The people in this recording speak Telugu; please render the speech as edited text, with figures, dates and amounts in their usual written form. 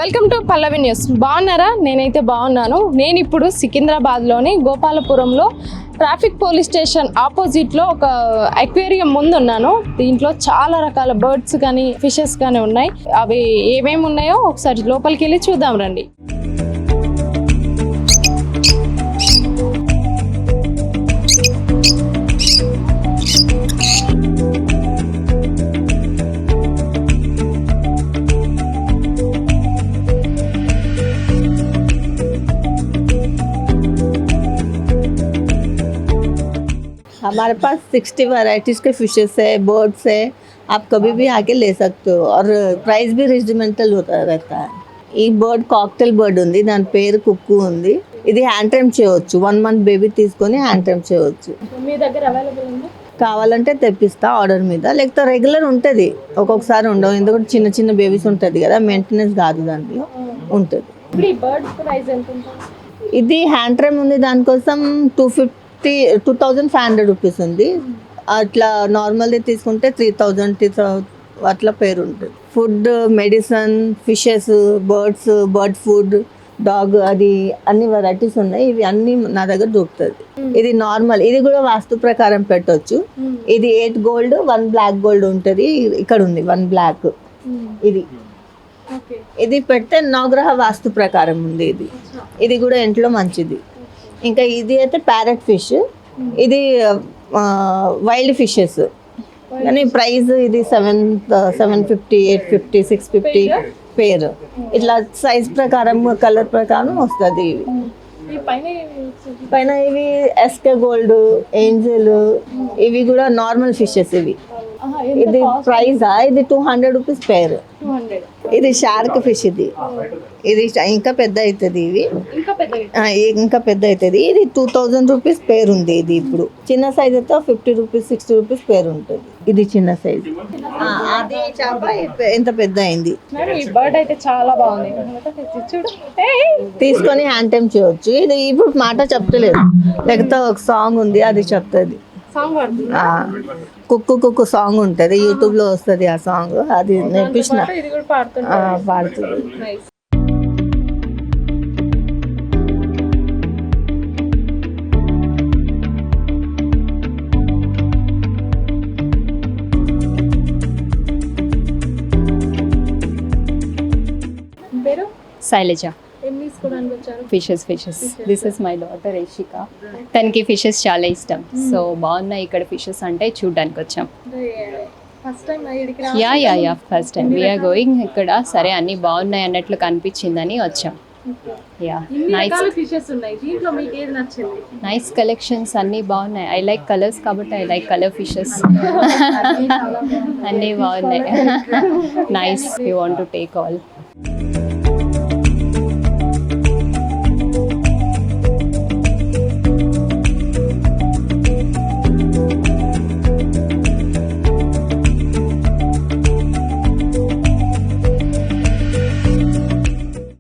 Welcome to Pallavi news. బాగున్నారా? నేనైతే బాగున్నాను. నేను ఇప్పుడు సికింద్రాబాద్లోని గోపాలపురంలో ట్రాఫిక్ పోలీస్ స్టేషన్ ఆపోజిట్లో ఒక అక్వేరియం ముందు ఉన్నాను. దీంట్లో చాలా రకాల బర్డ్స్ కానీ ఫిషెస్ కానీ ఉన్నాయి. అవి ఏమేమి ఉన్నాయో ఒకసారి లోపలికి వెళ్ళి చూద్దాం రండి. हमारे पास 60 वैरायटीज़ के फिशेस है, बर्ड्स है. आप कभी भी आके ले सकते हो और प्राइस भी रीजनेबल होता रहता है. ఈ బర్డ్ కాక్టైల్ బర్డ్ ఉంది, దాని పేరు కుక్కు ఉంది. ఇది హ్యాండ్ ట్రైమ్ చేయవచ్చు. 1 month బేబీ తీసుకొని హ్యాండ్ ట్రైమ్ చేయవచ్చు. మీ దగ్గర అవైలబుల్ ఉంది? కావాలంటే తెప్పిస్తా ఆర్డర్ మీద, లేకపోతే రెగ్యులర్ ఉంటుంది. ఒక్కొక్కసారి ఉండవు, ఎందుకంటే చిన్న చిన్న బేబీస్ ఉంటుంది కదా, మెయింటెనెన్స్ కాదు, దాంట్లో ఉంటుంది. ఇప్పుడు ఈ బర్డ్ ప్రైస్ ఎంత ఉంటుంది? ఇది హ్యాండ్ ట్రైమ్ ఉంది, దానికోసం 2500 రూపీస్ ఉంది. అట్లా నార్మల్ది తీసుకుంటే 3000 అట్లా పేరు ఉంటుంది. Food, medicine, fishes, birds, bird food, dog, అది అన్ని వెరైటీస్ ఉన్నాయి. ఇవి అన్ని నా దగ్గర దొరుకుతుంది. ఇది నార్మల్, ఇది కూడా వాస్తు ప్రకారం పెట్టవచ్చు. ఇది 8 gold 1 black gold ఉంటుంది. ఇక్కడ ఉంది 1 black. ఇది పెడితే నవగ్రహ వాస్తు ప్రకారం ఉంది. ఇది కూడా ఇంట్లో మంచిది. ఇంకా ఇది అయితే ప్యారెట్ ఫిష్. ఇది వైల్డ్ ఫిషెస్, కానీ ప్రైస్ ఇది 750, 850, 650 పేరు. ఇట్లా సైజ్ ప్రకారం, కలర్ ప్రకారం వస్తుంది. పైన ఇవి ఎస్కే గోల్డ్, ఏంజల్, ఇవి కూడా నార్మల్ ఫిషెస్. ఇది ప్రైస్ ఇది 200 రూపీస్ పేరు. ఇది షార్క్ ఫిష్. ఇది ఇంకా పెద్ద అవుతుంది. ఇంకా పెద్ద అవుతుంది. ఇది 2000 రూపీస్ పేరు ఉంది. ఇది ఇప్పుడు చిన్న సైజ్ అయితే 50 రూపీస్, 60 రూపీస్ పేరు ఉంటుంది. ఇది చిన్న సైజ్. అది చేప ఎంత పెద్ద అయింది. బర్డ్ అయితే చాలా బాగుంది. తీసుకొని హ్యాండ్ టైమ్ చేయవచ్చు. ఇది ఇప్పుడు మాట చెప్తలేదు, లేకపోతే ఒక సాంగ్ ఉంది, అది చెప్తుంది. కుక్కు కుక్కు సాంగ్ ఉంటుంది, యూట్యూబ్ లో వస్తుంది ఆ సాంగ్. అది నేర్పించిన పాడుతుంది. శైలజ. ఏం తీసుకోవడానికి వచ్చారు? Fishes. This is my daughter Rishika. తనకి ఫిషెస్ చాలా ఇష్టం. సో బాగున్నాయి ఇక్కడ ఫిషెస్ అంటే చూడడానికి వచ్చాం. First time yeah first time we are going ఇక్కడ. సరే అన్ని బాగున్నాయి అన్నట్లు కనిపించిందని వచ్చాం. యా నైస్ ఫిషెస్ ఉన్నాయి. దీంట్లో మీకు ఏది నచ్చింది? నైస్ కలెక్షన్స్, అన్నీ బాగున్నాయి. ఐ లైక్ కలర్స్ కాబట్టి ఐ లైక్ కలర్ ఫిషెస్. అన్నీ బాగున్నాయి. Nice. You want to take all.